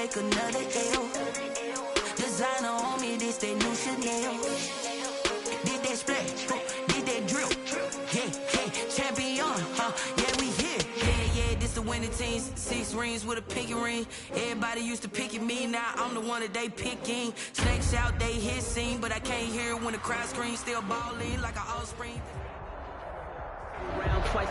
take another L. Designer on me, this that new Chanel. Did that splash, did that drill. Yeah, champion, yeah, we here. Yeah, this the winning team. 6 rings with a pinky ring. Everybody used to pick at me, now I'm the one that they picking. Snakes out, they hissing, but I can't hear it when the crowd screams. Still balling like an offspring.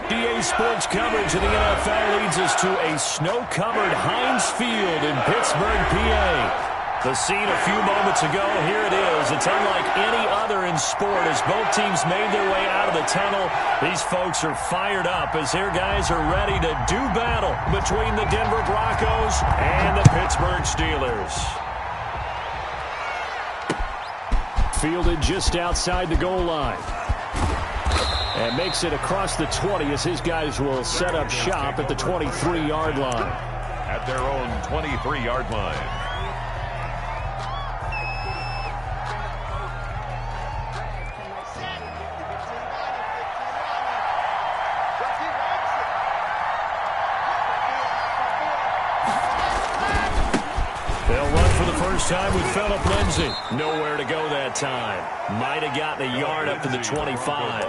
EA Sports coverage of the NFL leads us to a snow-covered Heinz Field in Pittsburgh, PA. The scene a few moments ago, here it is. It's unlike any other in sport as both teams made their way out of the tunnel. These folks are fired up as their guys are ready to do battle between the Denver Broncos and the Pittsburgh Steelers. Fielded just outside the goal line. And makes it across the 20 as his guys will set up shop at the 23-yard line. At their own 23-yard line. First time with Phillip Lindsay. Nowhere to go that time. Might have gotten a yard up to the 25.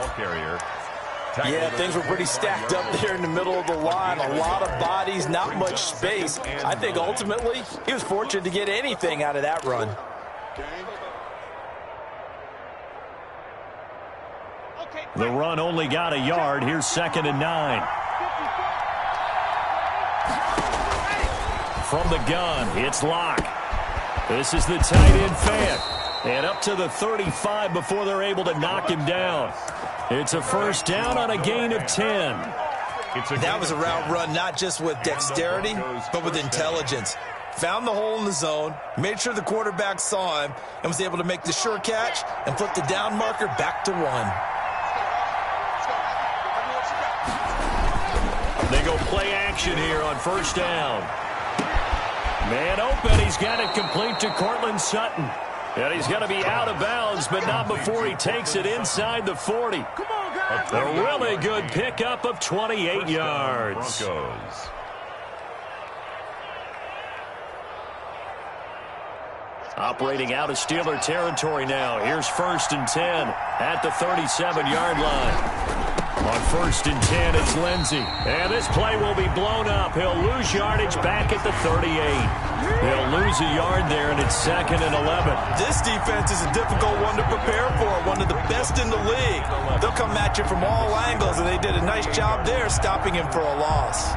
Yeah, things were pretty stacked up there in the middle of the line. A lot of bodies, not much space. I think ultimately he was fortunate to get anything out of that run. The run only got a yard. Here's 2nd and 9. From the gun, it's Locke. This is the tight end Fant. And up to the 35 before they're able to knock him down. It's a first down on a gain of 10. That was a route run not just with dexterity, but with intelligence. Found the hole in the zone, made sure the quarterback saw him, and was able to make the sure catch and flip the down marker back to 1. They go play action here on first down. Man open, he's got it complete to Cortland Sutton. And he's going to be out of bounds, but not before he takes it inside the 40. A really good pickup of 28 yards. Broncos. Operating out of Steeler territory now. Here's 1st and 10 at the 37-yard line. On 1st and 10, it's Lindsay. And this play will be blown up. He'll lose yardage back at the 38. He'll lose a yard there, and it's 2nd and 11. This defense is a difficult one to prepare for, one of the best in the league. They'll come at you from all angles, and they did a nice job there stopping him for a loss.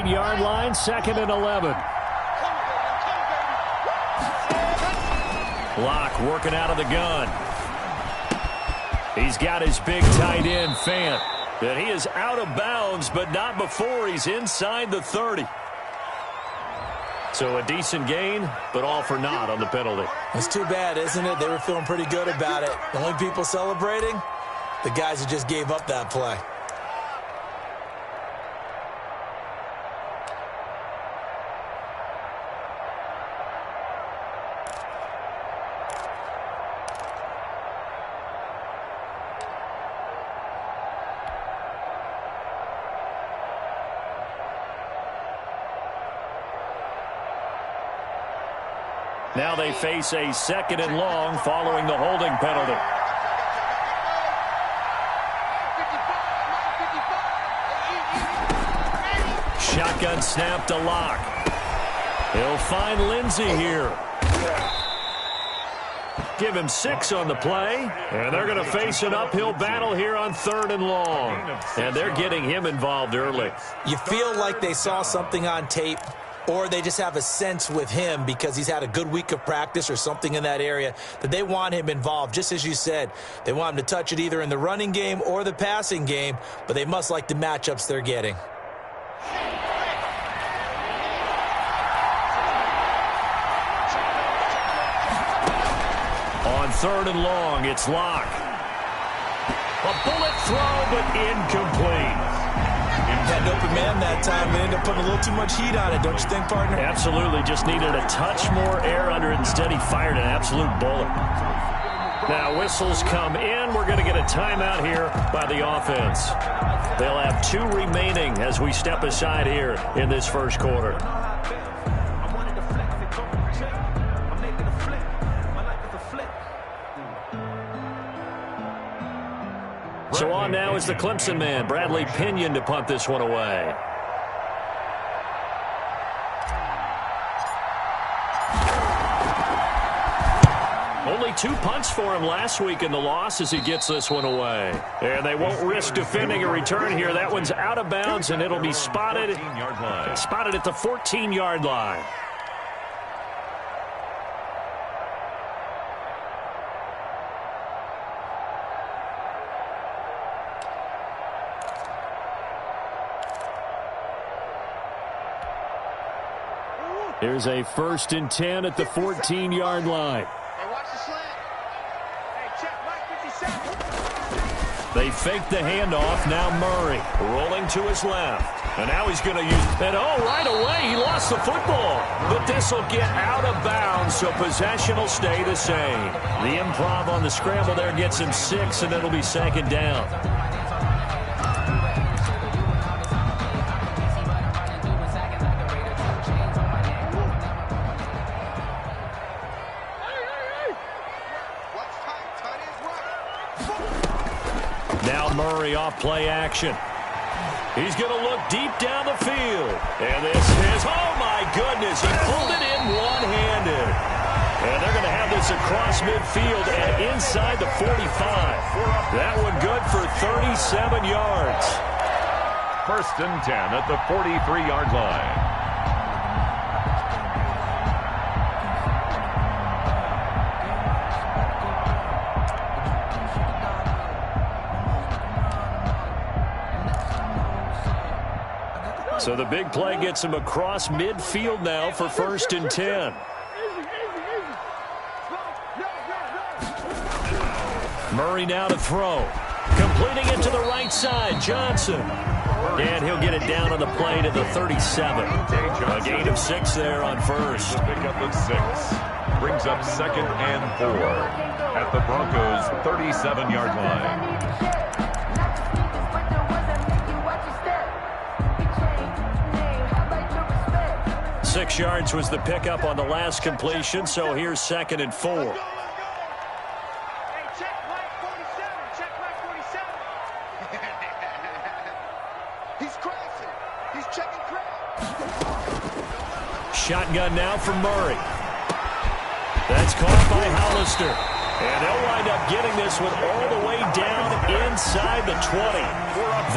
Yard line, 2nd and 11. Locke working out of the gun. He's got his big tight end, Fant. And he is out of bounds, but not before he's inside the 30. So a decent gain, but all for naught on the penalty. It's too bad, isn't it? They were feeling pretty good about it. The only people celebrating, the guys who just gave up that play. Now they face a 2nd and long following the holding penalty. Shotgun snap to Locke. He'll find Lindsay here. Give him 6 on the play, and they're going to face an uphill battle here on 3rd and long. And they're getting him involved early. You feel like they saw something on tape, or they just have a sense with him because he's had a good week of practice or something in that area that they want him involved. Just as you said, they want him to touch it either in the running game or the passing game, but they must like the matchups they're getting. On 3rd and long, it's Locke. A bullet throw, but incomplete. Had an open man that time. They ended up putting a little too much heat on it, don't you think, partner? Absolutely. Just needed a touch more air under it. Instead, he fired an absolute bullet. Now, whistles come in. We're going to get a timeout here by the offense. They'll have 2 remaining as we step aside here in this first quarter. So on now is the Clemson man, Bradley Pinion, to punt this one away. Only 2 punts for him last week in the loss as he gets this one away. And they won't risk defending a return here. That one's out of bounds, and it'll be spotted at the 14-yard line. Here's a 1st and 10 at the 14-yard line. They fake the handoff. Now Murray rolling to his left. And now he's going to use it. Oh, right away, he lost the football. But this will get out of bounds, so possession will stay the same. The improv on the scramble there gets him 6, and it'll be 2nd down. Murray off play action. He's going to look deep down the field. And this is, oh my goodness, he pulled it in one-handed. And they're going to have this across midfield and inside the 45. That one good for 37 yards. 1st and 10 at the 43-yard line. So the big play gets him across midfield now for 1st and 10. Murray now to throw. Completing it to the right side. Johnson. And he'll get it down on the play to the 37. A gain of 6 there on 1st. Pick up of 6. Brings up 2nd and 4 at the Broncos' 37-yard line. 6 yards was the pickup on the last completion, so here's 2nd and 4. He's crazy. He's checking crowd. Shotgun now from Murray. That's caught by Hollister. And they'll wind up getting this one all the way down inside the 20.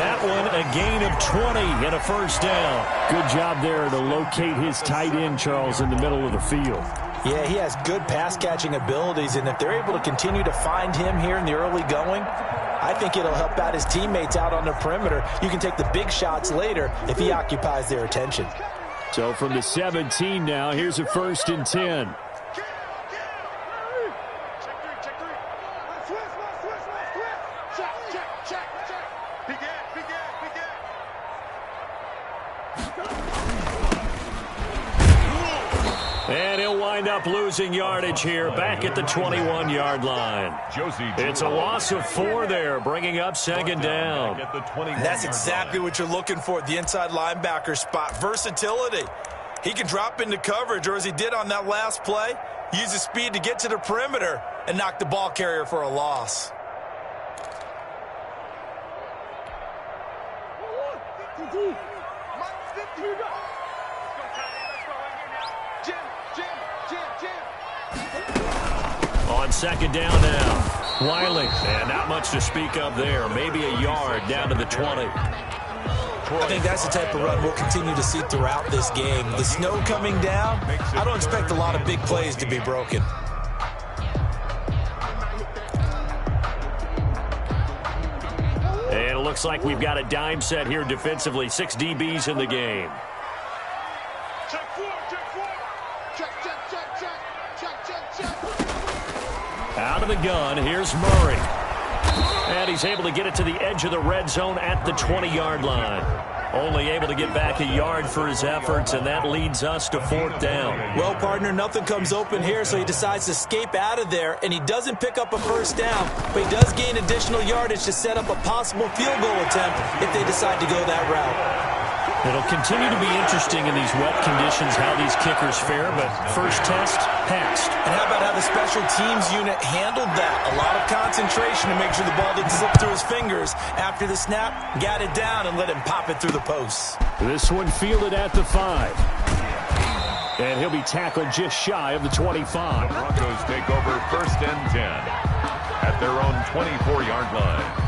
That one a gain of 20 and a 1st down. Good job there to locate his tight end, Charles, in the middle of the field. Yeah, he has good pass-catching abilities, and if they're able to continue to find him here in the early going, I think it'll help out his teammates out on the perimeter. You can take the big shots later if he occupies their attention. So from the 17 now, here's a 1st and 10. And he'll wind up losing yardage here back at the 21-yard line. It's a loss of 4 there, bringing up 2nd down. That's exactly what you're looking for at the inside linebacker spot. Versatility. He can drop into coverage, or as he did on that last play, use his speed to get to the perimeter and knock the ball carrier for a loss. On 2nd down now. Wiley, and not much to speak of there. Maybe a yard down to the 20. I think that's the type of run we'll continue to see throughout this game. The snow coming down, I don't expect a lot of big plays to be broken. And it looks like we've got a dime set here defensively. 6 DBs in the game. Out of the gun, here's Murray. And he's able to get it to the edge of the red zone at the 20-yard line. only able to get back a yard for his efforts, and that leads us to 4th down. Well, partner, nothing comes open here, so he decides to escape out of there, and he doesn't pick up a first down, but he does gain additional yardage to set up a possible field goal attempt if they decide to go that route. It'll continue to be interesting in these wet conditions how these kickers fare, but first test, passed. And how about how the special teams unit handled that? A lot of concentration to make sure the ball didn't slip through his fingers. After the snap, got it down and let him pop it through the posts. This one fielded at the 5. And he'll be tackled just shy of the 25. The Broncos take over 1st and 10 at their own 24-yard line.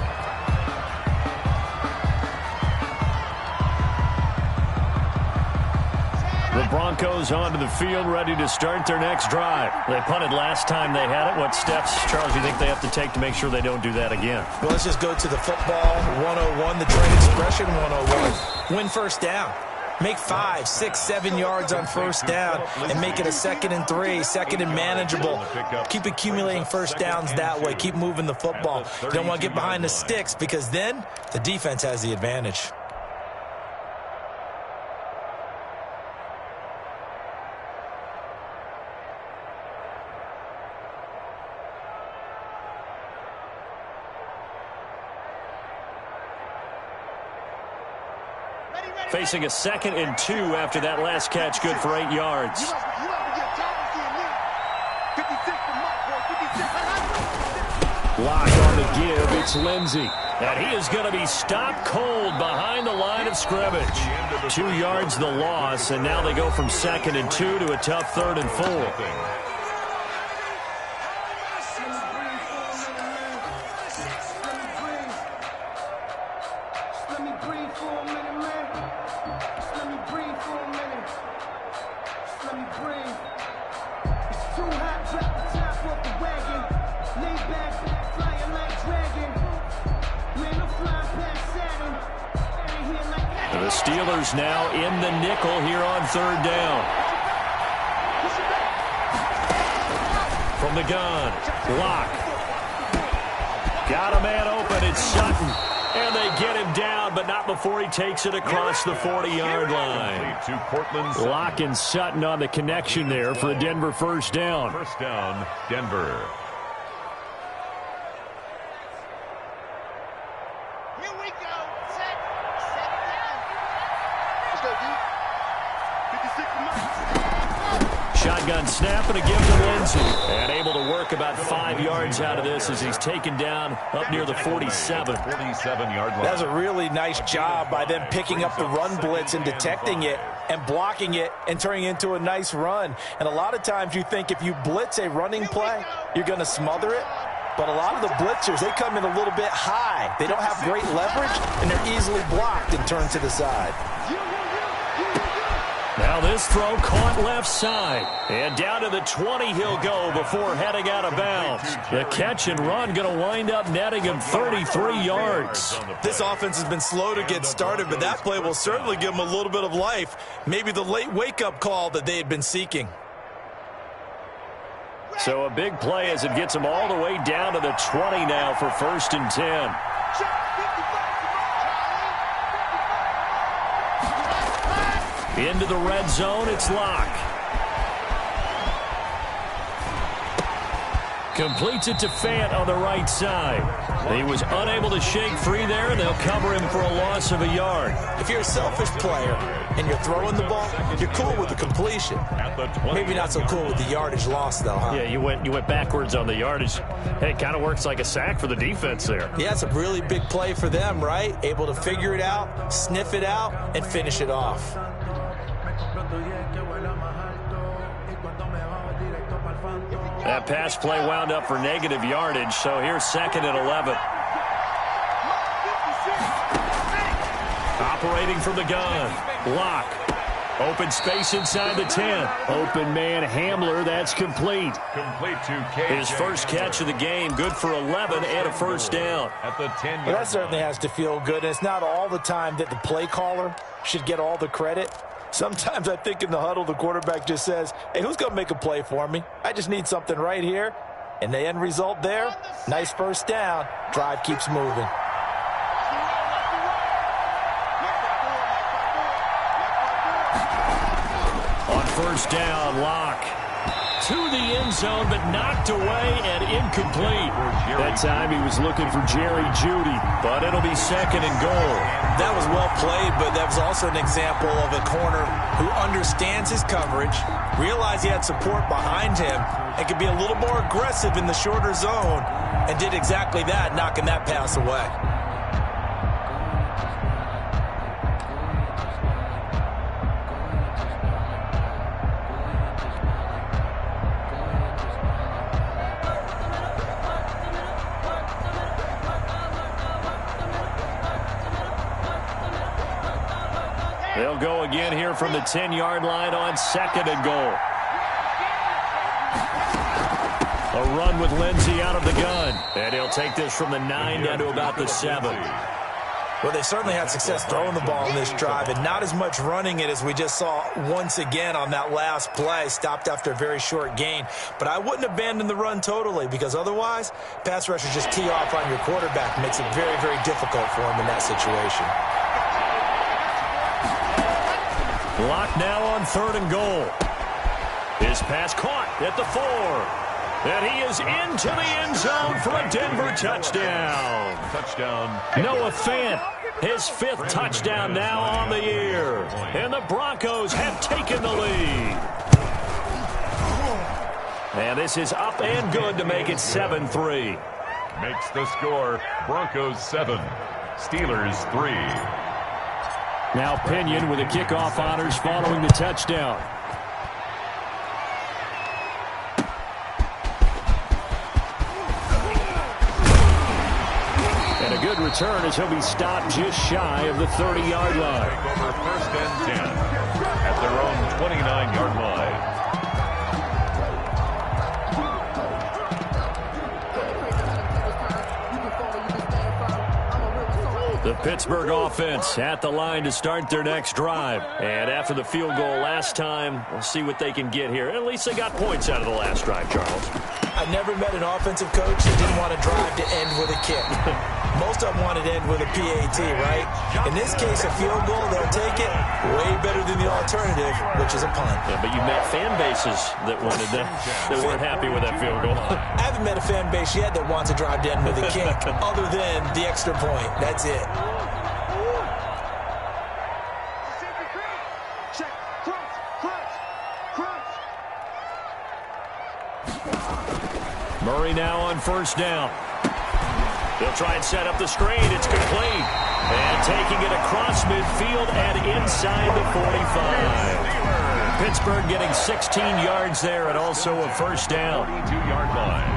The Broncos onto the field, ready to start their next drive. They punted last time they had it. What steps, Charles, do you think they have to take to make sure they don't do that again? Well, let's just go to the football 101, the trade expression 101. Win first down. Make 5, 6, 7 yards on first down and make it a 2nd and 3, 2nd and manageable. Keep accumulating first downs that way. Keep moving the football. You don't want to get behind the sticks because then the defense has the advantage. Facing a 2nd and 2 after that last catch, good for 8 yards. Block on the give, it's Lindsey. And he is going to be stopped cold behind the line of scrimmage. 2 yards the loss, and now they go from 2nd and 2 to a tough 3rd and 4. The Steelers now in the nickel here on 3rd down. From the gun, Locke. Got a man open, it's Sutton. And they get him down, but not before he takes it across the 40-yard line. Locke and Sutton on the connection there for a Denver first down. First down, Denver. Shotgun snap and a give to Lindsey. And able to work about 5 yards out of this as he's taken down up near the 47. 47-yard line. That's a really nice job by them picking up the run blitz and detecting it and blocking it and turning it into a nice run. And a lot of times you think if you blitz a running play, you're going to smother it. But a lot of the blitzers, they come in a little bit high. They don't have great leverage, and they're easily blocked and turned to the side. Now this throw caught left side. And down to the 20 he'll go before heading out of bounds. The catch and run going to wind up netting him 33 yards. This offense has been slow to get started, but that play will certainly give them a little bit of life. Maybe the late wake-up call that they had been seeking. So a big play as it gets him all the way down to the 20 now for 1st and 10. Into the red zone, it's Locke. Completes it to Fant on the right side. He was unable to shake free there, and they'll cover him for a loss of a yard. If you're a selfish player and you're throwing the ball, you're cool with the completion. Maybe not so cool with the yardage loss, though, huh? Yeah, you went backwards on the yardage. Hey, it kind of works like a sack for the defense there. Yeah, it's a really big play for them, right? Able to figure it out, sniff it out, and finish it off. That pass play wound up for negative yardage, so here's 2nd and 11. Operating from the gun, Locke. Open space inside the 10. Open man Hamler, that's complete. Complete to KJ. His first catch of the game, good for 11 and a first down. At the 10. Well, that certainly has to feel good. And it's not all the time that the play caller should get all the credit. Sometimes I think in the huddle, the quarterback just says, hey, who's going to make a play for me? I just need something right here. And the end result there, nice first down. Drive keeps moving. first down. Lock to the end zone, but knocked away and incomplete. That time he was looking for Jerry Jeudy, but it'll be second and goal. That was well played, but that was also an example of a corner who understands his coverage, realized he had support behind him, and could be a little more aggressive in the shorter zone, and did exactly that, knocking that pass away. They'll go again here from the 10-yard line on second and goal. A run with Lindsey out of the gun. And he'll take this from the 9 down to about the 7. Well, they certainly had success throwing the ball in this drive, and not as much running it as we just saw once again on that last play. Stopped after a very short gain. But I wouldn't abandon the run totally, because otherwise, pass rushers just tee off on your quarterback. Makes it very, very difficult for him in that situation. Lock now on third and goal. His pass caught at the 4. And he is into the end zone for a Denver touchdown. Touchdown. Noah Fant, his 5th touchdown now on the year. And the Broncos have taken the lead. And this is up and good to make it 7-3. Makes the score Broncos 7, Steelers 3. Now Pinion with the kickoff honors following the touchdown. And a good return as he'll be stopped just shy of the 30-yard line. Take over first and 10 at their own 29-yard line. The Pittsburgh offense at the line to start their next drive. And after the field goal last time, we'll see what they can get here. At least they got points out of the last drive, Charles. I never met an offensive coach that didn't want to drive to end with a kick. Most of them wanted to end with a PAT, right? In this case, a field goal, they'll take it way better than the alternative, which is a punt. Yeah, but you met fan bases that wanted that, that weren't happy with that field goal. I haven't met a fan base yet that wants to drive to end with a kick, other than the extra point. That's it. Murray now on first down. He'll try and set up the screen. It's complete. And taking it across midfield and inside the 45. Pittsburgh getting 16 yards there and also a first down. 42-yard line.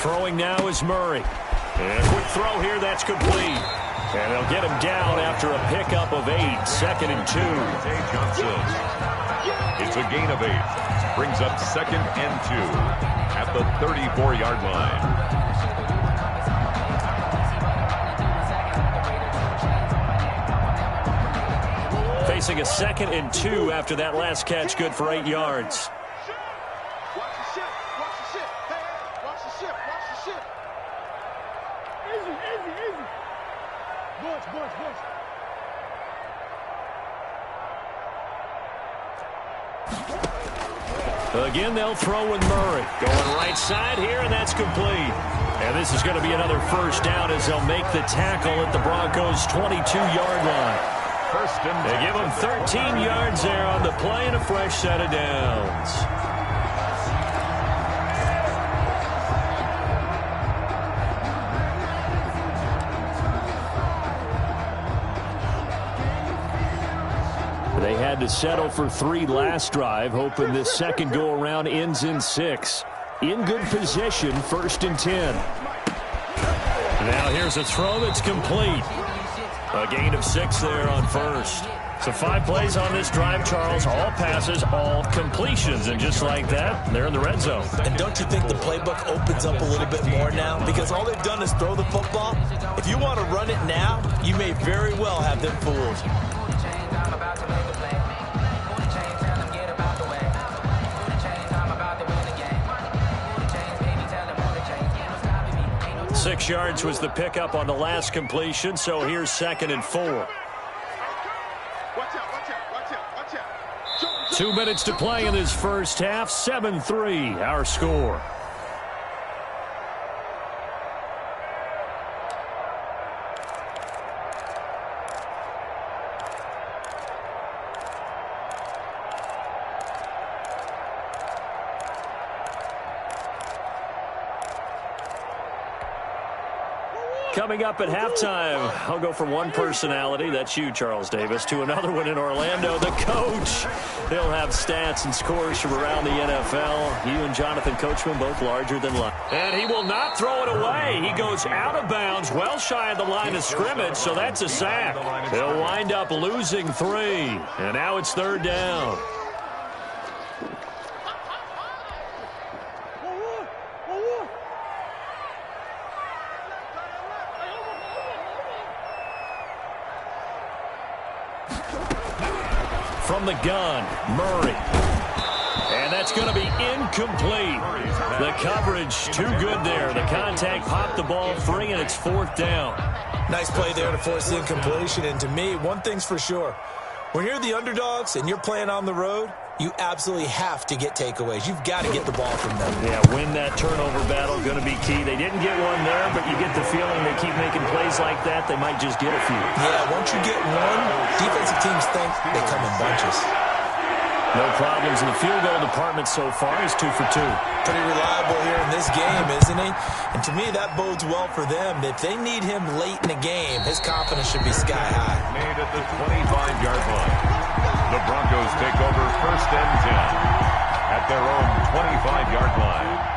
Throwing now is Murray. And a quick throw here, that's complete. And they'll get him down after a pickup of 8, 2nd and 2. Johnson. It's a gain of 8. Brings up 2nd and 2 at the 34-yard line. Facing a 2nd and 2 after that last catch, good for 8 yards. Again, they'll throw with Murray. Going right side here, and that's complete. And this is going to be another first down as they'll make the tackle at the Broncos' 22-yard line. First and they give them 13 yards there on the play and a fresh set of downs. They had to settle for 3 last drive, hoping this second go-around ends in 6. In good position, 1st and 10. Now here's a throw that's complete. A gain of 6 there on first. So 5 plays on this drive, Charles. All passes, all completions. And just like that, they're in the red zone. And don't you think the playbook opens up a little bit more now? Because all they've done is throw the football. If you want to run it now, you may very well have them fooled. 6 yards was the pickup on the last completion, so here's 2nd and 4. 2 minutes to play in this first half. 7-3, our score. Coming up at halftime, I'll go from one personality, that's you, Charles Davis, to another one in Orlando, the coach. He'll have stats and scores from around the NFL. You and Jonathan Coachman both larger than life. And he will not throw it away. He goes out of bounds, well shy of the line of scrimmage, so that's a sack. He'll wind up losing 3, and now it's 3rd down. From the gun, Murray. And that's going to be incomplete. The coverage too good there. The contact popped the ball free, and it's 4th down. Nice play there to force the incompletion. And to me, one thing's for sure. When you're the underdogs and you're playing on the road, you absolutely have to get takeaways. You've got to get the ball from them. Yeah, win that turnover battle, going to be key. They didn't get one there, but you get the feeling they keep making plays like that, they might just get a few. Yeah, once you get one, defensive teams think they come in bunches. No problems in the field goal department so far. He's 2 for 2. Pretty reliable here in this game, isn't he? And to me, that bodes well for them. If they need him late in the game, his confidence should be sky high. Made at the 25-yard line. The Broncos take over 1st and 10 at their own 25-yard line.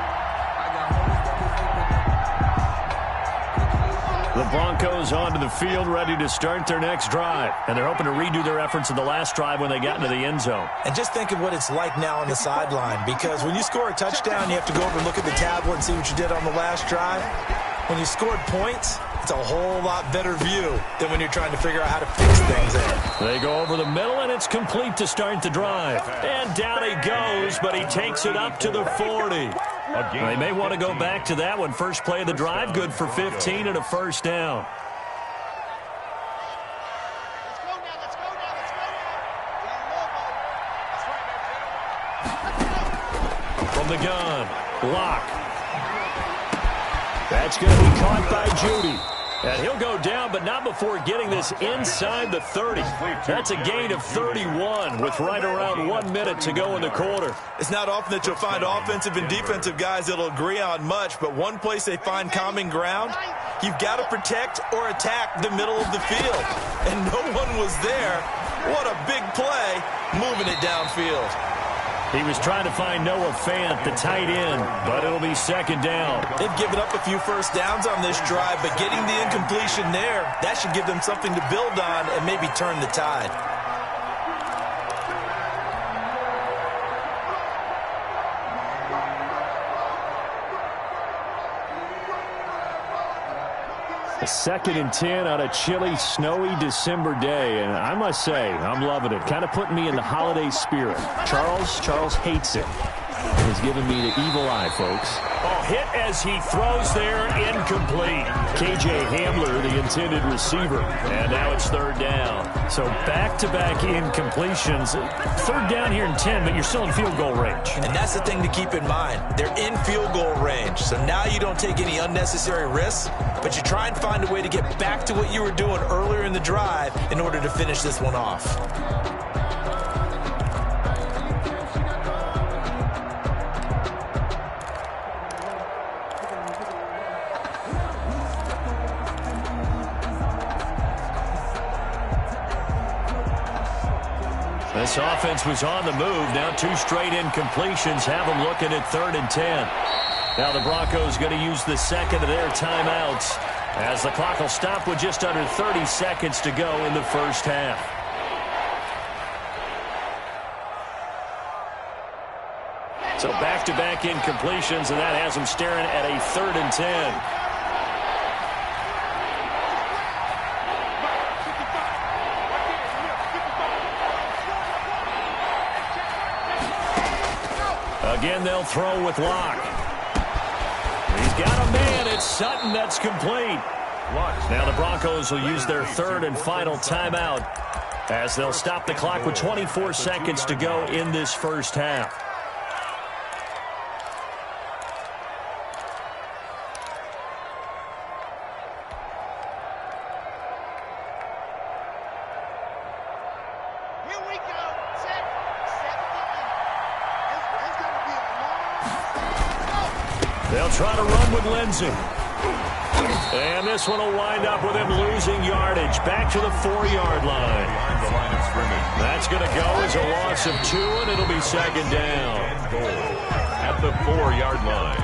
The Broncos onto the field, ready to start their next drive. And they're hoping to redo their efforts in the last drive when they got into the end zone. And just think of what it's like now on the sideline, because when you score a touchdown, you have to go over and look at the tablet and see what you did on the last drive. When you scored points, it's a whole lot better view than when you're trying to figure out how to fix things there. They go over the middle, and it's complete to start the drive. And down he goes, but he takes it up to the 40. They may want to go back to that one. First play of the drive, good for 15 and a 1st down. From the gun, block. That's going to be caught by Judy. And he'll go down, but not before getting this inside the 30. That's a gain of 31 with right around 1 minute to go in the quarter. It's not often that you'll find offensive and defensive guys that'll agree on much, but one place they find common ground, you've got to protect or attack the middle of the field. And no one was there. What a big play, moving it downfield. He was trying to find Noah Fant, the tight end, but it'll be 2nd down. They've given up a few first downs on this drive, but getting the incompletion there, that should give them something to build on and maybe turn the tide. A 2nd and 10 on a chilly, snowy December day, and I must say, I'm loving it. Kind of putting me in the holiday spirit. Charles hates it. He's giving me the evil eye, folks. Oh, hit as he throws there, incomplete. K.J. Hamler, the intended receiver, and now it's 3rd down. So back-to-back incompletions. 3rd down here in 10, but you're still in field goal range. And that's the thing to keep in mind. They're in field goal range, so now you don't take any unnecessary risks, but you try and find a way to get back to what you were doing earlier in the drive in order to finish this one off. This offense was on the move. Now 2 straight incompletions have them looking at 3rd and 10. Now the Broncos going to use the 2nd of their timeouts as the clock will stop with just under 30 seconds to go in the first half. So back-to-back incompletions, and that has them staring at a 3rd and 10. Again, they'll throw with Locke. He's got a man. It's Sutton that's complete. Now the Broncos will use their 3rd and final timeout as they'll stop the clock with 24 seconds to go in this first half. They'll try to run with Lindsey. And this one will wind up with him losing yardage back to the 4-yard line. Behind the line of scrimmage. That's going to go as a loss of 2, and it'll be 2nd down. At the 4-yard line.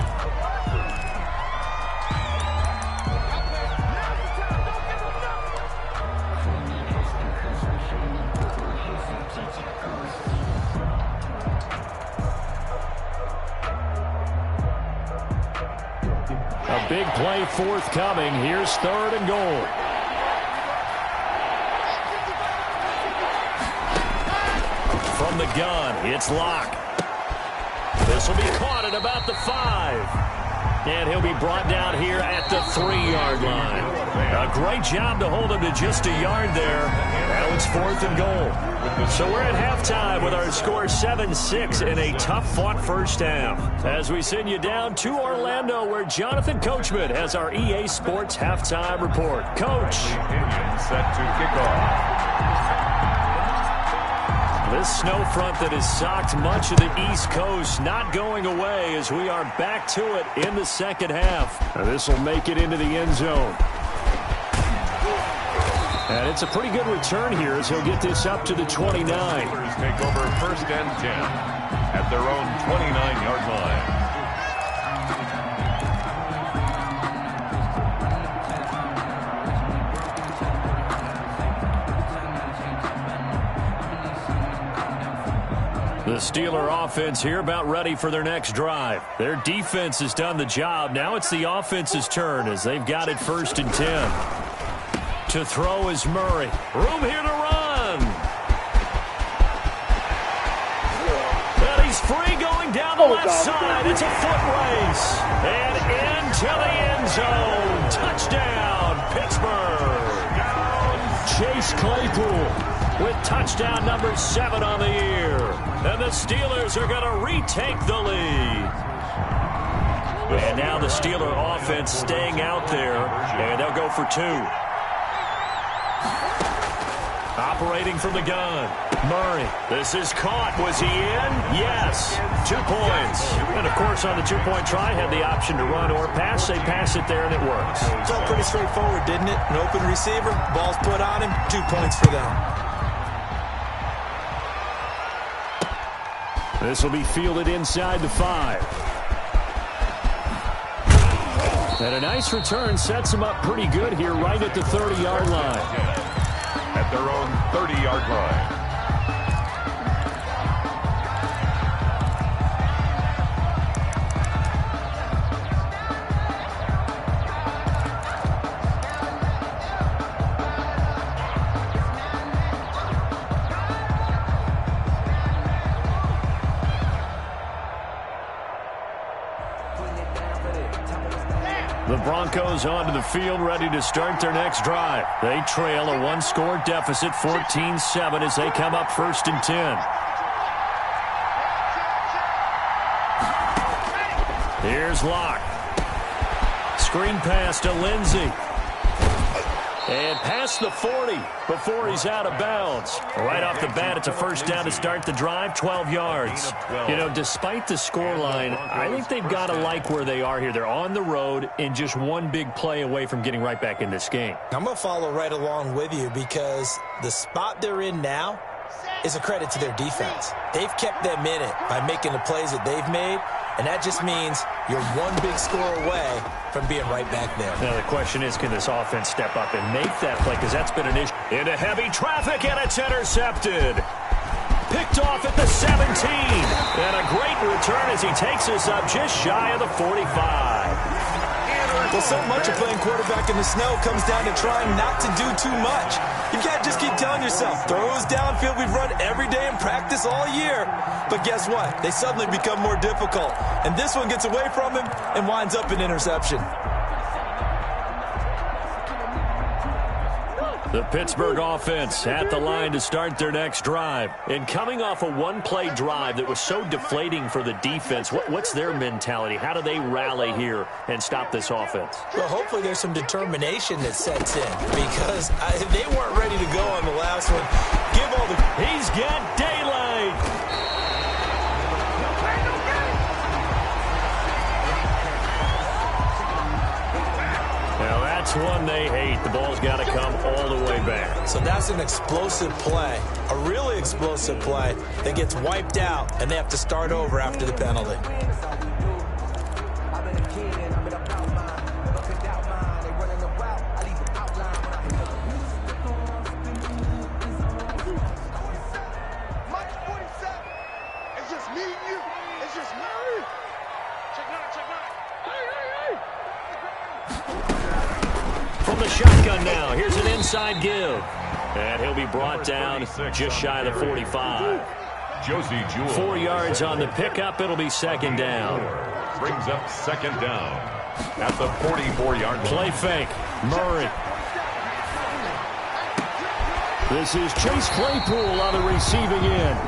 A big play forthcoming. Here's 3rd and goal. From the gun, it's Locke. This will be caught at about the 5. And he'll be brought down here at the 3-yard line. A great job to hold him to just a yard there. Now it's 4th and goal. So we're at halftime with our score 7-6 in a tough-fought first half. As we send you down to Orlando, where Jonathan Coachman has our EA Sports halftime report. Coach. Set to kick off. This snow front that has socked much of the East Coast not going away as we are back to it in the second half. Now this will make it into the end zone. And it's a pretty good return here as he'll get this up to the 29. Steelers take over 1st and 10 at their own 29-yard line. The Steeler offense here about ready for their next drive. Their defense has done the job. Now it's the offense's turn as they've got it 1st and 10. To throw is Murray. Room here to run. And he's free going down the left side. It's a foot race. And into the end zone. Touchdown, Pittsburgh. Chase Claypool with touchdown number 7 on the year. And the Steelers are going to retake the lead. And now the Steeler offense staying out there. And they'll go for 2. Operating from the gun. Murray. This is caught. Was he in? Yes. 2 points. And, of course, on the 2-point try, had the option to run or pass. They pass it there, and it works. It's all pretty straightforward, didn't it? An open receiver, ball's put on him, 2 points for them. This will be fielded inside the 5. And a nice return sets him up pretty good here right at the 30-yard line. At their own 30-yard line. The Broncos onto the field, ready to start their next drive. They trail a 1-score deficit, 14-7, as they come up 1st and 10. Here's Locke. Screen pass to Lindsey. And past the 40 before he's out of bounds. Right off the bat, it's a 1st down to start the drive, 12 yards. You know, despite the scoreline, I think they've got to like where they are here. They're on the road and just one big play away from getting right back in this game. I'm going to follow right along with you because the spot they're in now is a credit to their defense. They've kept them in it by making the plays that they've made, and that just means you're one big score away from being right back there. Now, the question is, can this offense step up and make that play? Because that's been an issue. Into heavy traffic, and it's intercepted. picked off at the 17. And a great return as he takes us up just shy of the 45. Well, so much of playing quarterback in the snow comes down to trying not to do too much. You can't just keep telling yourself, throws downfield we've run every day in practice all year. But guess what? They suddenly become more difficult. And this one gets away from him and winds up an interception. The Pittsburgh offense at the line to start their next drive. And coming off a one-play drive that was so deflating for the defense, what's their mentality? How do they rally here and stop this offense? Well, hopefully there's some determination that sets in because they weren't ready to go on the last one. He's got daylight. That's one they hate. The ball's got to come all the way back. So that's an explosive play, a really explosive play that gets wiped out, and they have to start over after the penalty. It's just me and you. It's just me. Check nine. From the shotgun now, here's an inside give. And he'll be brought down just shy of the 45. 4 yards on the pickup. It'll be second down. Brings up second down at the 44-yard line. Play fake. Murray. This is Chase Claypool on the receiving end.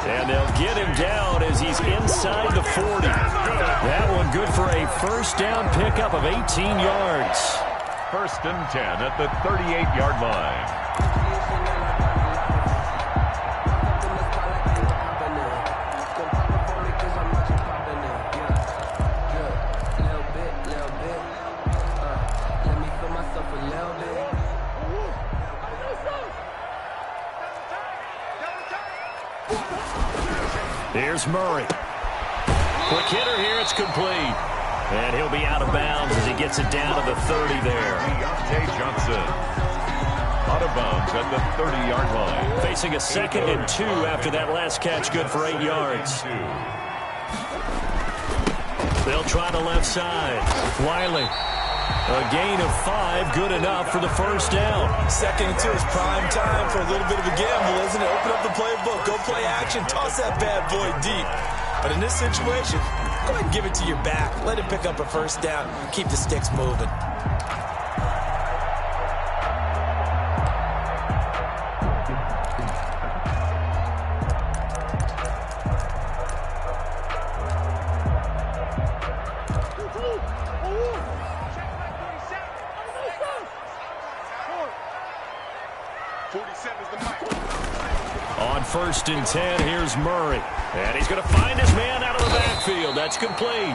And they'll get him down as he's inside the 40. That one good for a first down pickup of 18 yards. First and 10 at the 38-yard line. Here's Murray. Quick hitter here. It's complete. And he'll be out of bounds as he gets it down to the 30 there. Johnson out of bounds at the 30-yard line. Facing a 2nd and 2 after that last catch, good for 8 yards. They'll try the left side. Wiley. A gain of 5, good enough for the first down. 2nd and 2 is prime time for a little bit of a gamble, isn't it? Open up the playbook, go play action, toss that bad boy deep. But in this situation, go ahead and give it to your back. Let him pick up a first down. Keep the sticks moving. On 1st and 10, here's Murray. And he's going to find his man out of the backfield. That's complete.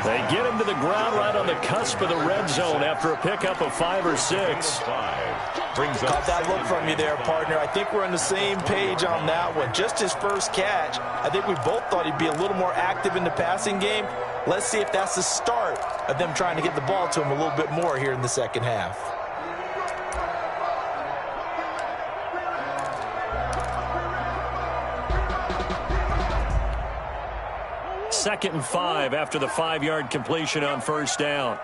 They get him to the ground right on the cusp of the red zone after a pickup of 5 or 6. Caught that look from you there, partner. I think we're on the same page on that one. Just his first catch. I think we both thought he'd be a little more active in the passing game. Let's see if that's the start of them trying to get the ball to him a little bit more here in the second half. Second and 5 after the 5-yard completion on first down.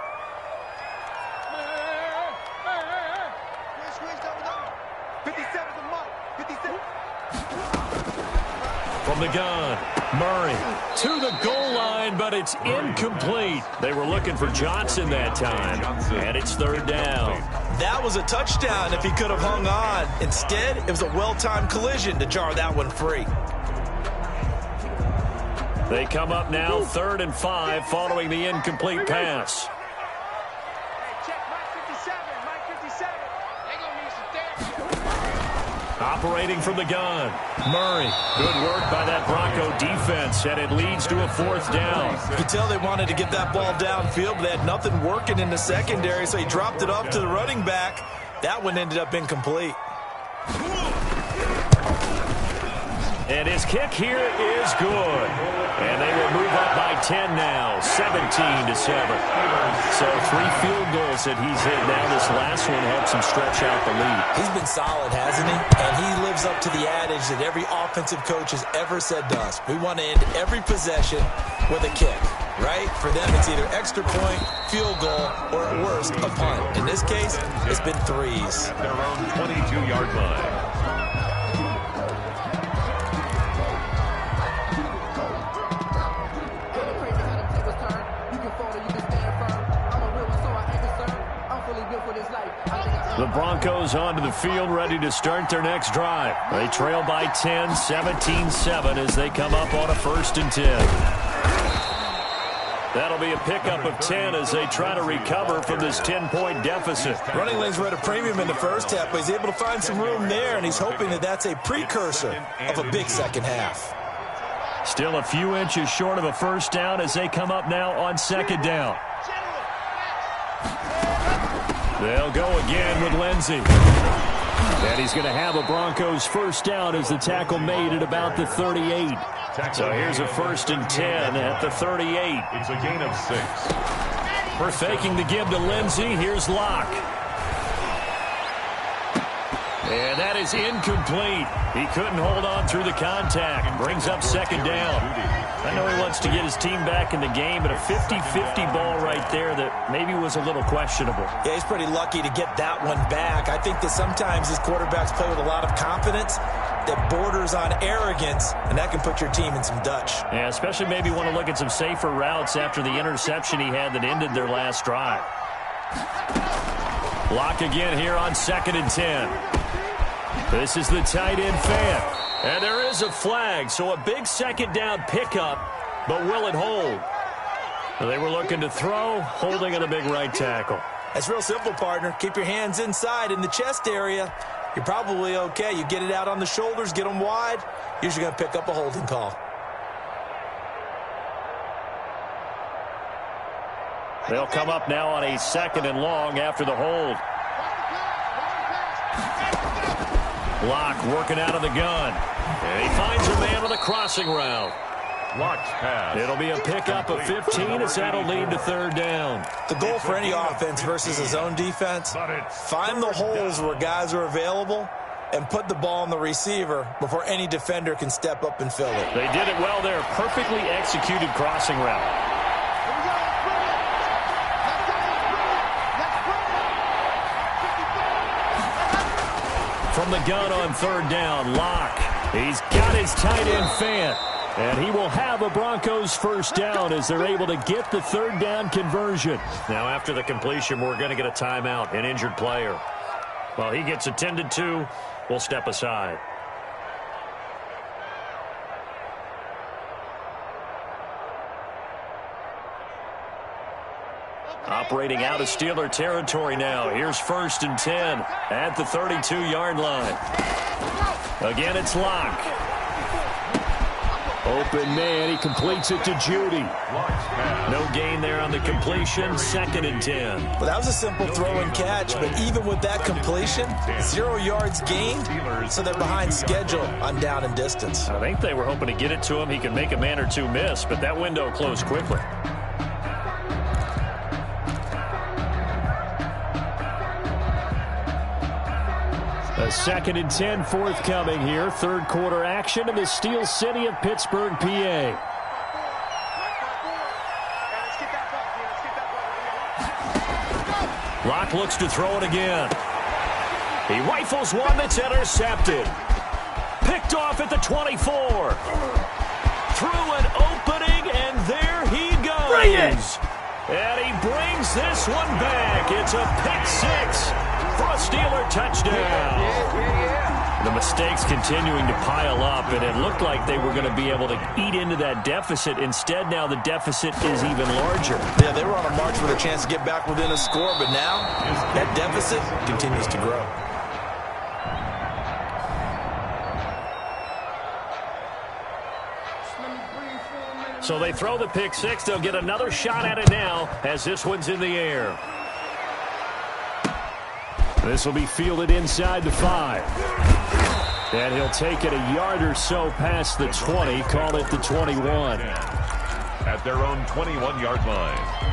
From the gun, Murray to the goal line, but it's incomplete. They were looking for Johnson that time, and it's 3rd down. That was a touchdown if he could have hung on. Instead, it was a well-timed collision to jar that one free. They come up now 3rd and 5 following the incomplete pass. Operating from the gun, Murray. Good work by that Bronco defense, and it leads to a 4th down. You could tell they wanted to get that ball downfield, but they had nothing working in the secondary, so he dropped it off to the running back. That one ended up incomplete. And his kick here is good. And they will move up by 10 now, 17-7. So 3 field goals that he's hit now. This last one helps him stretch out the lead. He's been solid, hasn't he? And he lives up to the adage that every offensive coach has ever said to us. We want to end every possession with a kick, right? For them, it's either extra point, field goal, or at worst, a punt. In this case, it's been threes. At their own 22-yard line. The Broncos onto the field, ready to start their next drive. They trail by 10, 17-7 as they come up on a 1st and 10. That'll be a pickup of 10 as they try to recover from this 10-point deficit. Running lanes were at a premium in the first half, but he's able to find some room there, and he's hoping that that's a precursor of a big second half. Still a few inches short of a 1st down as they come up now on 2nd down. They'll go again with Lindsey. And he's going to have a Broncos 1st down as the tackle made at about the 38. So here's a 1st and 10 at the 38. It's a gain of 6. We're faking the give to Lindsey. Here's Locke. And that is incomplete. He couldn't hold on through the contact. Brings up 2nd down. I know he wants to get his team back in the game, but a 50-50 ball right there that maybe was a little questionable. Yeah, he's pretty lucky to get that one back. I think that sometimes his quarterbacks play with a lot of confidence that borders on arrogance, and that can put your team in some Dutch. Yeah, especially maybe want to look at some safer routes after the interception he had that ended their last drive. Locke again here on 2nd and 10. This is the tight end fan. And there is a flag, so a big 2nd down pickup, but will it hold? They were looking to throw, holding on a big right tackle. That's real simple, partner. Keep your hands inside in the chest area. You're probably okay. You get it out on the shoulders, get them wide, usually going to pick up a holding call. They'll come up now on a 2nd and long after the hold. Locke working out of the gun. And he finds a man on the crossing route. Locke's pass. It'll be a pickup of 15 as that'll lead to 3rd down. The goal for any offense versus a zone defense, find the holes where guys are available and put the ball on the receiver before any defender can step up and fill it. They did it well there. Perfectly executed crossing route. From the gun on 3rd down, Locke. He's got his tight end fan. And he will have a Broncos 1st down as they're able to get the 3rd down conversion. Now after the completion, we're going to get a timeout, an injured player. While he gets attended to, we'll step aside. Operating out of Steeler territory now. Here's 1st and 10 at the 32-yard line. Again, it's Locke. Open man, he completes it to Judy. No gain there on the completion, 2nd and 10. Well, that was a simple throw and catch, but even with that completion, 0 yards gained, so they're behind schedule on down and distance. I think they were hoping to get it to him. He could make a man or two miss, but that window closed quickly. A 2nd and 10 forthcoming here. 3rd quarter action in the Steel City of Pittsburgh, PA. Locke looks to throw it again. He rifles one that's intercepted. Picked off at the 24. Through an opening, and there he goes. Bring it! And he brings this one back. It's a pick 6 for a Steeler touchdown. The mistakes continuing to pile up, and it looked like they were going to be able to eat into that deficit. Instead, now the deficit is even larger. Yeah, they were on a march with a chance to get back within a score, but now that deficit continues to grow. So they throw the pick 6. They'll get another shot at it now as this one's in the air. This will be fielded inside the 5. And he'll take it a yard or so past the 20, call it the 21. At their own 21-yard line.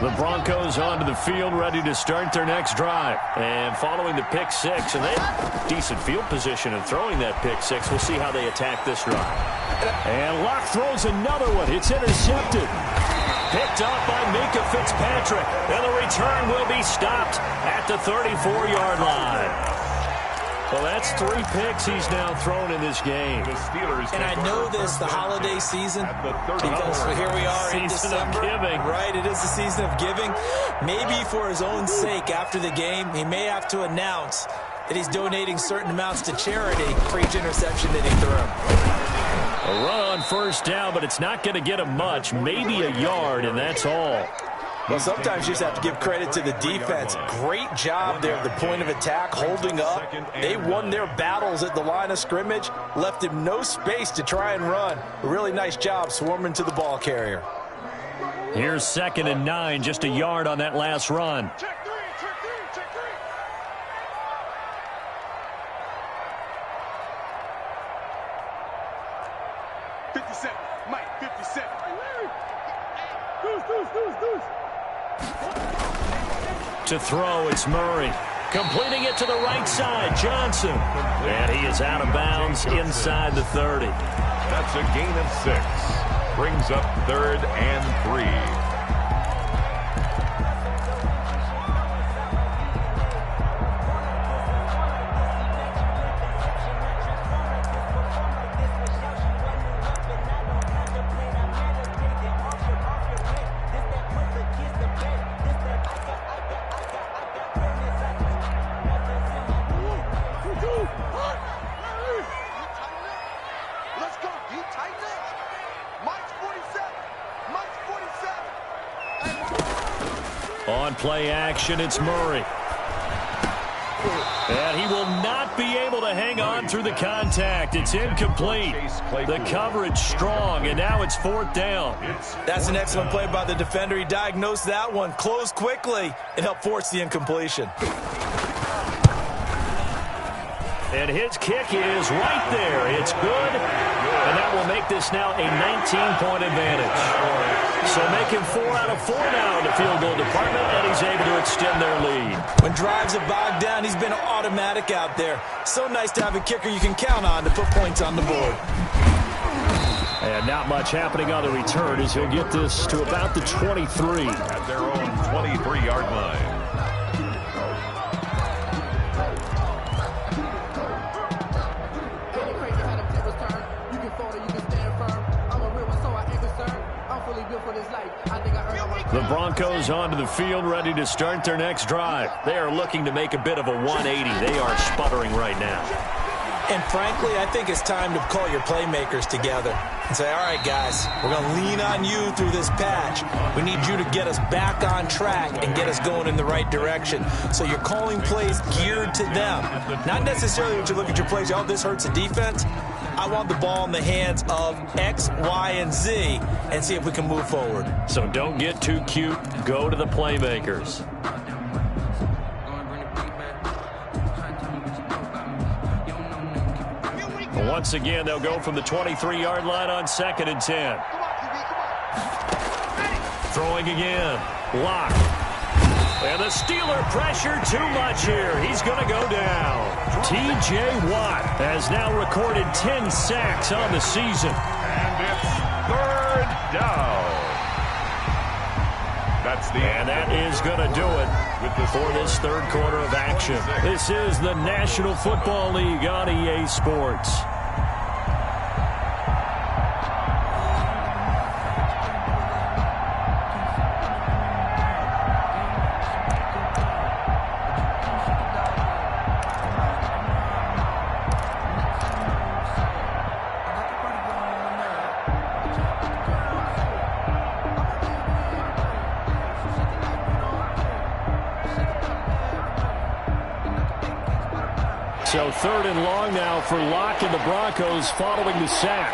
The Broncos onto the field, ready to start their next drive. And following the pick six, and they have decent field position and throwing that pick six. We'll see how they attack this drive. And Locke throws another one. It's intercepted. Picked up by Minka Fitzpatrick. And the return will be stopped at the 34-yard line. Well, that's 3 picks he's now thrown in this game. The Steelers, and I know this, the holiday season, because here we are in December. Right, it is the season of giving. Maybe for his own sake, after the game, he may have to announce that he's donating certain amounts to charity for each interception that he threw. A run on first down, but it's not going to get him much. Maybe a yard, and that's all. Well, sometimes you just have to give credit to the defense. Great job there at the point of attack, holding up. They won their battles at the line of scrimmage, left him no space to try and run. A really nice job swarming to the ball carrier. Here's 2nd and 9, just a yard on that last run. Check three. 57, Mike, 57. Deuce. To throw, it's Murray. Completing it to the right side, Johnson. And he is out of bounds inside the 30. That's a gain of 6. Brings up 3rd and 3. On play action, it's Murray. And he will not be able to hang on through the contact. It's incomplete. The coverage strong, and now it's 4th down. That's an excellent play by the defender. He diagnosed that one, closed quickly, and helped force the incompletion. And his kick is right there. It's good. And that will make this now a 19-point advantage. So making 4 out of 4 now in the field goal department, and he's able to extend their lead. When drives are bogged down, he's been automatic out there. So nice to have a kicker you can count on to put points on the board. And not much happening on the return as he'll get this to about the 23. At their own 23-yard line. The Broncos onto the field, ready to start their next drive. They are looking to make a bit of a 180. They are sputtering right now. And frankly, I think it's time to call your playmakers together and say, all right, guys, we're going to lean on you through this patch. We need you to get us back on track and get us going in the right direction. So you're calling plays geared to them. Not necessarily when you look at your plays, oh, this hurts the defense. I want the ball in the hands of X, Y, and Z and see if we can move forward. So don't get too cute. Go to the playmakers. Once again, they'll go from the 23-yard line on 2nd and 10. Throwing again. Locke. And the Steeler pressure too much here. He's going to go down. T.J. Watt has now recorded 10 sacks on the season. And it's 3rd down. That's the and that is going to do it for this 3rd quarter of action. This is the National Football League on EA Sports. So 3rd and long now for Locke and the Broncos following the sack.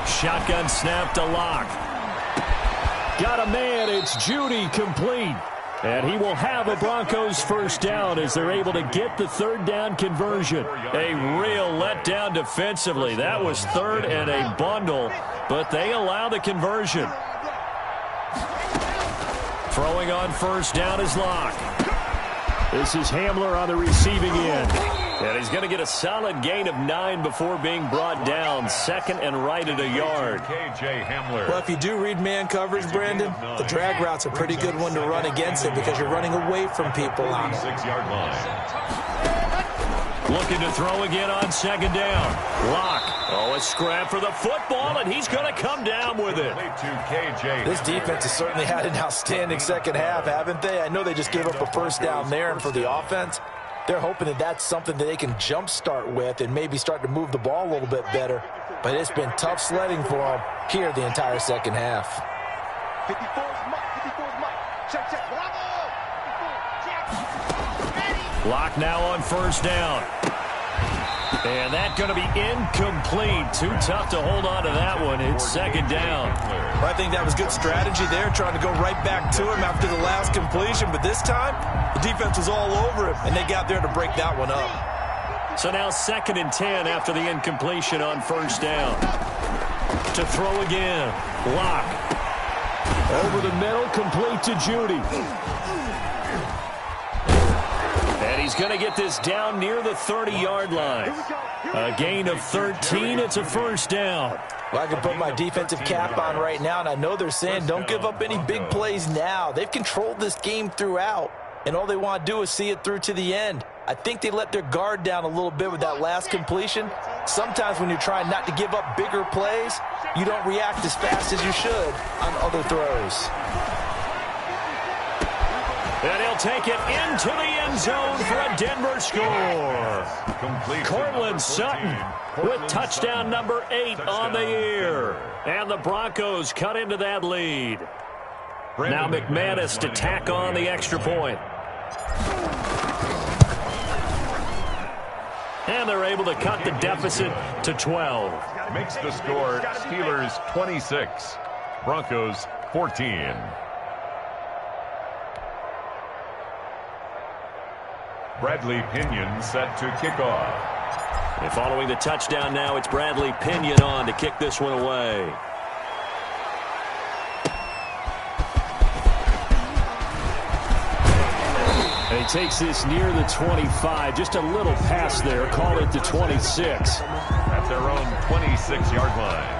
Shotgun snap to Locke. Got a man. It's Judy, complete. And he will have a Broncos first down as they're able to get the 3rd down conversion. A real letdown defensively. That was 3rd and a bundle, but they allow the conversion. Throwing on first down is Locke. This is Hamler on the receiving end. And he's going to get a solid gain of 9 before being brought down. 2nd and right at a yard. Well, if you do read man coverage, Brandon, the drag route's a pretty good one to run against it because you're running away from people on it. 6-yard line. Looking to throw again on 2nd down. Locke. Oh, a scrap for the football, and he's going to come down with it. This defense has certainly had an outstanding second half, haven't they? I know they just gave up a first down there, and for the offense, they're hoping that that's something that they can jumpstart with and maybe start to move the ball a little bit better. But it's been tough sledding for them here the entire second half. 54's Mike. Check. Bravo. Locke now on first down. And that's going to be incomplete. Too tough to hold on to that one. It's 2nd down. Well, I think that was good strategy there, trying to go right back to him after the last completion. But this time, the defense was all over him, and they got there to break that one up. So now 2nd and 10 after the incompletion on first down. To throw again. Locke. Over the middle, complete to Judy. And he's going to get this down near the 30-yard line. A gain of 13. It's a first down. Well, I can put my defensive cap on right now, and I know they're saying don't give up any big plays now. They've controlled this game throughout, and all they want to do is see it through to the end. I think they let their guard down a little bit with that last completion. Sometimes when you're trying not to give up bigger plays, you don't react as fast as you should on other throws. And he'll take it into the end zone for a Denver score. Cortland Sutton with touchdown number 8 on the year. And the Broncos cut into that lead. Now McManus to tack on the extra point. And they're able to cut the deficit to 12. Makes the score Steelers 26, Broncos 14. Bradley Pinion set to kick off. And following the touchdown now, it's Bradley Pinion on to kick this one away. And he takes this near the 25, just a little pass there, call it the 26. At their own 26-yard line.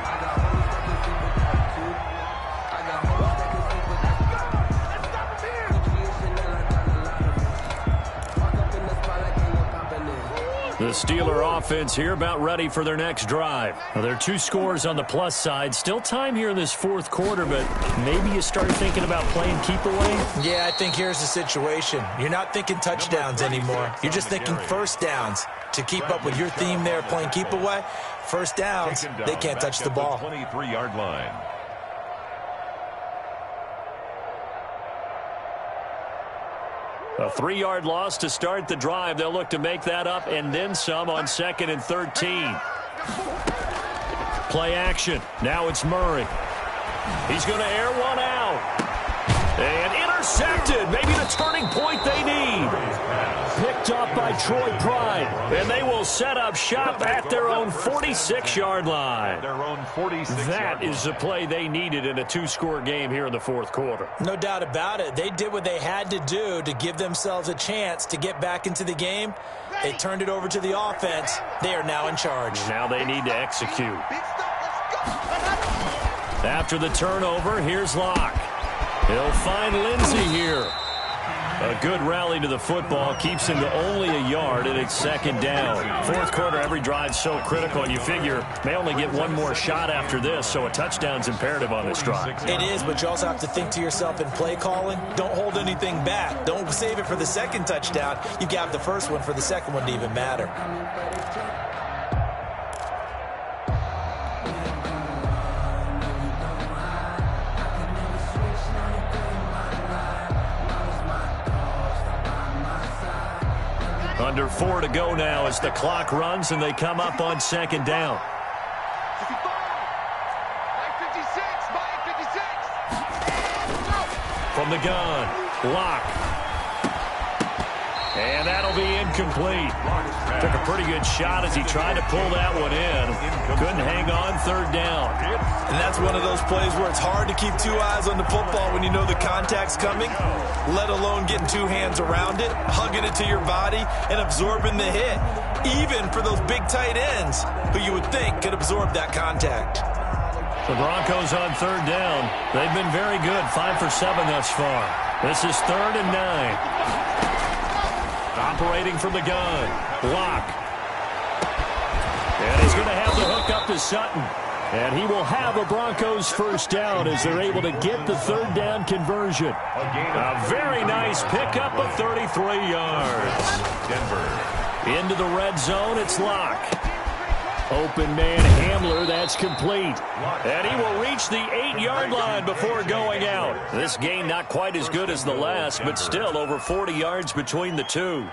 The Steeler offense here about ready for their next drive. Well, there are 2 scores on the plus side. Still time here in this 4th quarter, but maybe you start thinking about playing keep away? Yeah, I think here's the situation. You're not thinking touchdowns anymore. You're just thinking first downs. To keep up with your theme there, playing keep away, first downs, they can't touch the ball. 23-yard line. A 3-yard loss to start the drive. They'll look to make that up and then some on 2nd and 13. Play action. Now it's Murray. He's going to air one out. And intercepted. Maybe the turning point they need. Picked up by Troy Pride. And they will set up shop at their own 46-yard line. That is the play they needed in a 2-score game here in the 4th quarter. No doubt about it. They did what they had to do to give themselves a chance to get back into the game. They turned it over to the offense. They are now in charge. Now they need to execute. After the turnover, here's Locke. He'll find Lindsey here. A good rally to the football keeps him to only a yard, and it's 2nd down. 4th quarter, every drive's so critical, and you figure may only get one more shot after this, so a touchdown's imperative on this drive. It is, but you also have to think to yourself in play calling, don't hold anything back. Don't save it for the 2nd touchdown. You got the first one for the 2nd one to even matter. Under 4 to go now as the clock runs and they come up on second down. From the gun, Locke. And that'll be incomplete. Took a pretty good shot as he tried to pull that one in. Couldn't hang on third down. And that's one of those plays where it's hard to keep two eyes on the football when you know the contact's coming, let alone getting two hands around it, hugging it to your body, and absorbing the hit, even for those big tight ends who you would think could absorb that contact. The Broncos on third down. They've been very good, 5 for 7 thus far. This is 3rd and 9. Operating from the gun, Locke. And he's going to have the hook up to Sutton. And he will have a Broncos first down as they're able to get the third down conversion. A very nice pickup of 33 yards. Denver. Into the red zone, it's Locke. Open man Hamler, that's complete. And he will reach the 8-yard line before going out. This game not quite as good as the last, but still over 40 yards between the two.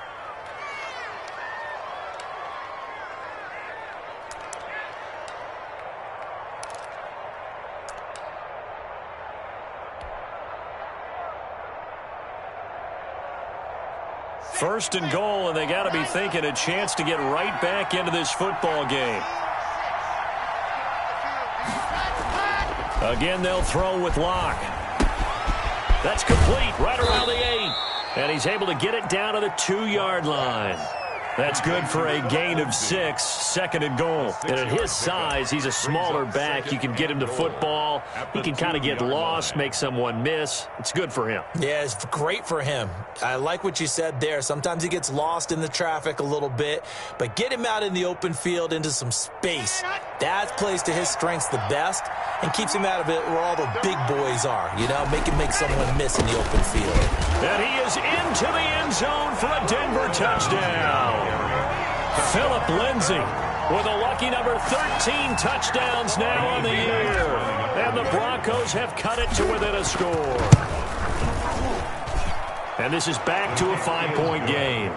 First and goal, and they got to be thinking a chance to get right back into this football game. Again, they'll throw with Locke. That's complete right around the 8. And he's able to get it down to the 2-yard line. That's good for a gain of 6, 2nd and goal. And at his size, he's a smaller back. You can get him to football. He can kind of get lost, make someone miss. It's good for him. Yeah, it's great for him. I like what you said there. Sometimes he gets lost in the traffic a little bit, but get him out in the open field into some space. That plays to his strengths the best and keeps him out of it where all the big boys are, you know, make someone miss in the open field. And he is into the end zone for a Denver touchdown. Phillip Lindsay with a lucky number 13 touchdowns now on the year. And the Broncos have cut it to within a score. And this is back to a 5-point game.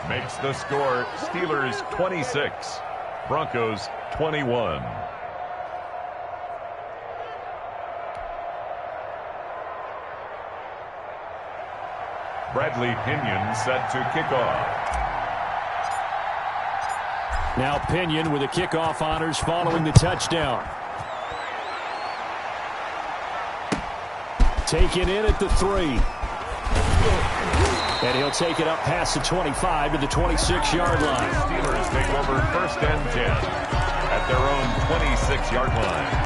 Makes the score Steelers 26, Broncos 21. Bradley Pinion set to kick off. Now Pinion with the kickoff honors following the touchdown. Taken in at the 3. And he'll take it up past the 25 to the 26-yard line. Steelers take over 1st and 10 at their own 26-yard line.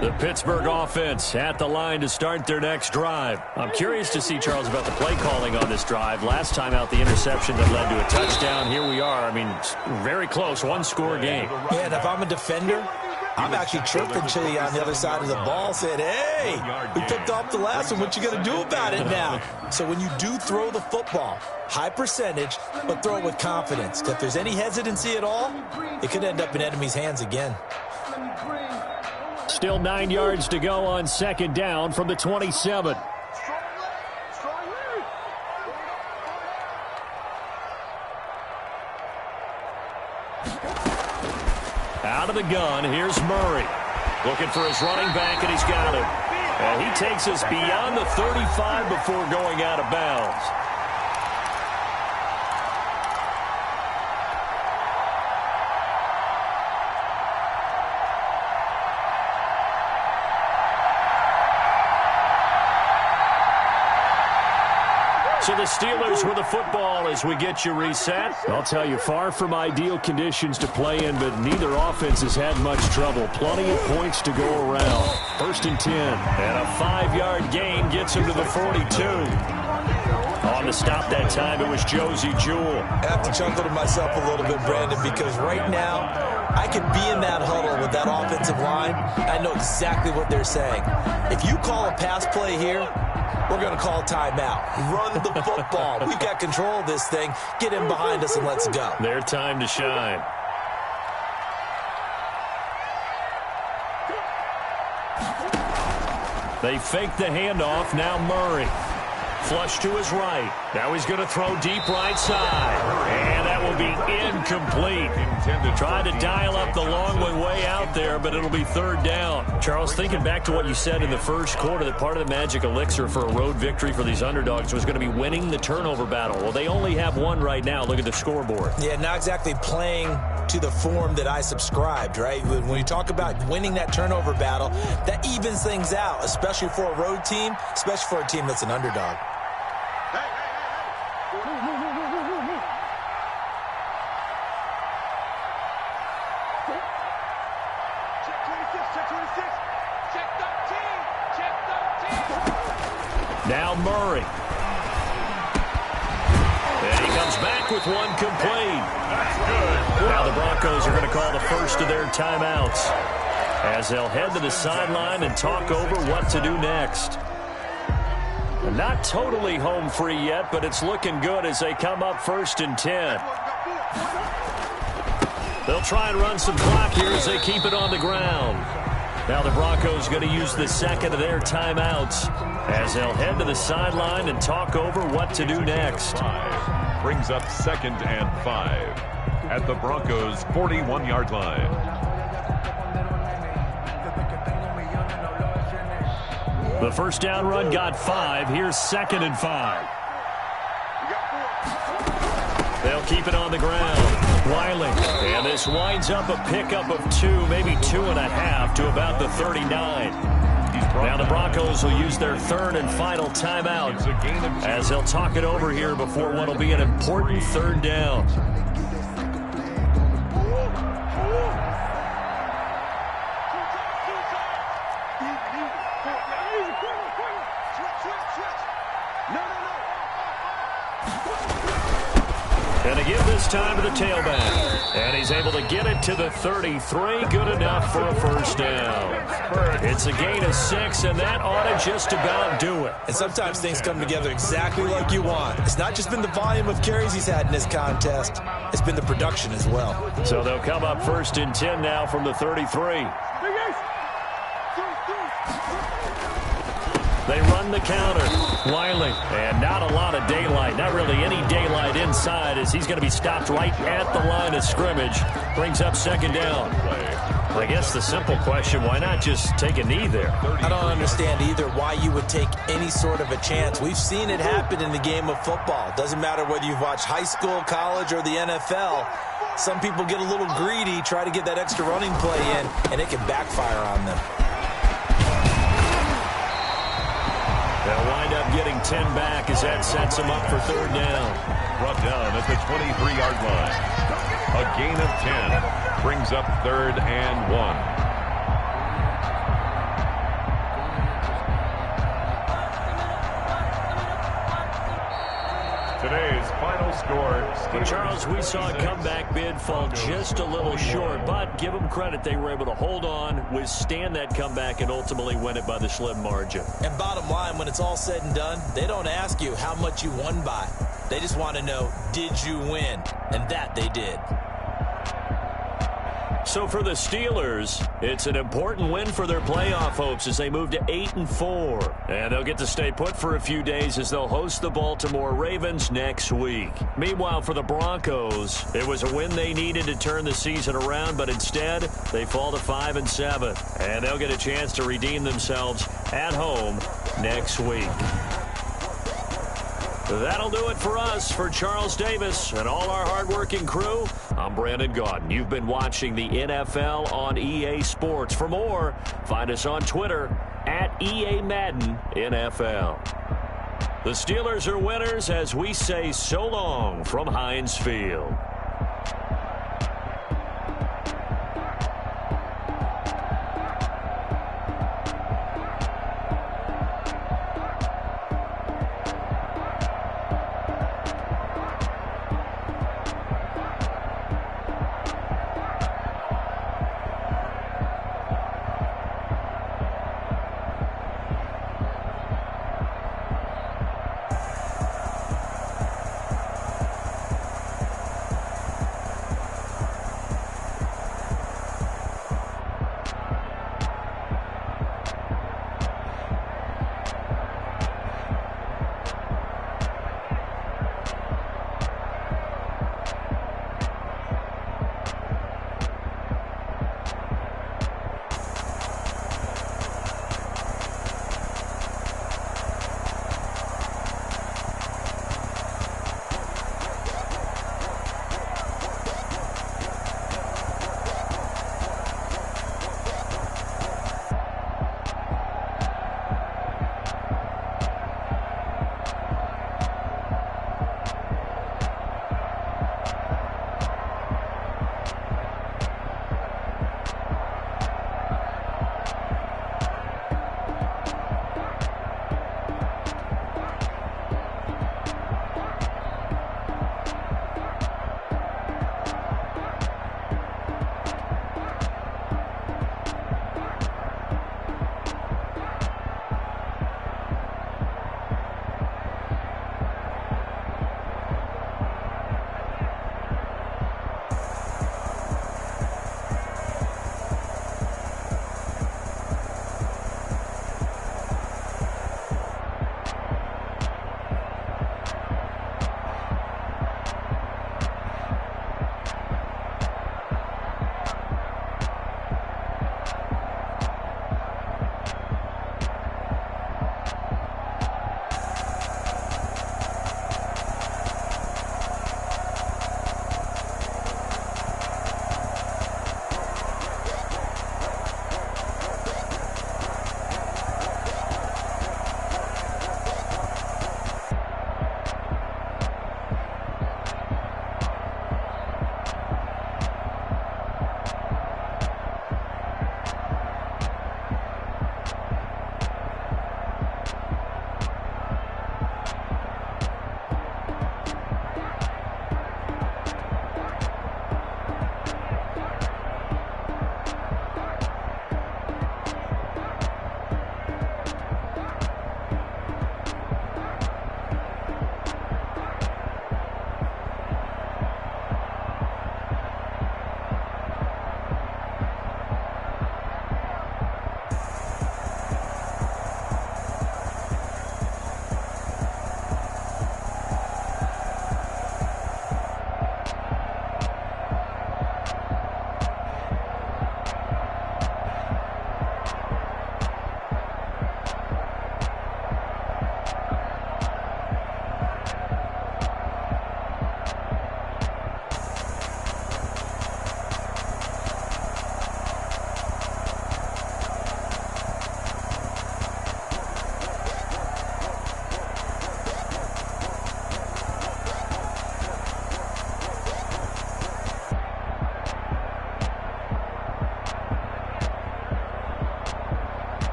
The Pittsburgh offense at the line to start their next drive. I'm curious to see, Charles, about the play calling on this drive. Last time out, the interception that led to a touchdown. Here we are. I mean, very close, one-score game. Yeah, and if I'm a defender, I'm actually chirping Chili on the other side of the ball, saying, hey, we picked off the last one. What you going to do about it now? So when you do throw the football, high percentage, but throw it with confidence. If there's any hesitancy at all, it could end up in enemy's hands again. Still 9 yards to go on second down from the 27. Out of the gun, here's Murray. Looking for his running back, and he's got him. And he takes us beyond the 35 before going out of bounds. So the Steelers with the football as we get you reset. I'll tell you, far from ideal conditions to play in, but neither offense has had much trouble. Plenty of points to go around. 1st and 10. And a 5-yard gain gets him to the 42. On to stop that time, it was Josie Jewell. I have to chuckle to myself a little bit, Brandon, because right now I could be in that huddle with that offensive line. I know exactly what they're saying. If you call a pass play here, we're going to call timeout. Run the football. We've got control of this thing. Get him behind us and let's go. Their time to shine. They fake the handoff. Now Murray. Flush to his right. Now he's going to throw deep right side. And that will be incomplete. Tried to dial up the long way out there, but it'll be third down. Charles, thinking back to what you said in the first quarter, that part of the magic elixir for a road victory for these underdogs was going to be winning the turnover battle. Well, they only have one right now. Look at the scoreboard. Yeah, not exactly playing to the form that I subscribed, right? When you talk about winning that turnover battle, that evens things out, especially for a road team, especially for a team that's an underdog. Now Murray. And he comes back with one complete. That's good. Now the Broncos are going to call the first of their timeouts as they'll head to the sideline and talk over what to do next. Not totally home free yet, but it's looking good as they come up 1st and 10. They'll try and run some clock here as they keep it on the ground. Now the Broncos going to use the second of their timeouts as they'll head to the sideline and talk over what to do next. Brings up 2nd and 5 at the Broncos' 41-yard line. The first down run got 5. Here's 2nd and 5. They'll keep it on the ground. Wiley. And this winds up a pickup of 2, maybe 2.5 to about the 39. Now the Broncos will use their third and final timeout as they'll talk it over here before what will be an important third down. And to give this time to the tailback. And he's able to get it to the 33. Good enough for a first down. It's a gain of 6, and that ought to just about do it. And sometimes things come together exactly like you want. It's not just been the volume of carries he's had in this contest. It's been the production as well. So they'll come up 1st and 10 now from the 33. They run the counter. Wiley. And not a lot of daylight. Not really any daylight inside as he's going to be stopped right at the line of scrimmage. Brings up 2nd down. I guess the simple question, why not just take a knee there? I don't understand either why you would take any sort of a chance. We've seen it happen in the game of football. Doesn't matter whether you've watched high school, college, or the NFL. Some people get a little greedy, try to get that extra running play in, and it can backfire on them. They'll wind up getting 10 back as that sets them up for third down. Brought down at the 23-yard line. A gain of 10 brings up 3rd and 1. Today's final score. But Charles, we saw a comeback bid fall just a little short, but give them credit. They were able to hold on, withstand that comeback, and ultimately win it by the slim margin. And bottom line, when it's all said and done, they don't ask you how much you won by. They just want to know, did you win? And that they did. So for the Steelers, it's an important win for their playoff hopes as they move to 8-4. And they'll get to stay put for a few days as they'll host the Baltimore Ravens next week. Meanwhile, for the Broncos, it was a win they needed to turn the season around, but instead, they fall to 5-7. And they'll get a chance to redeem themselves at home next week. That'll do it for us. For Charles Davis and all our hardworking crew, I'm Brandon Gaudin. You've been watching the NFL on EA Sports. For more, find us on Twitter at EA Madden NFL. The Steelers are winners as we say so long from Heinz Field.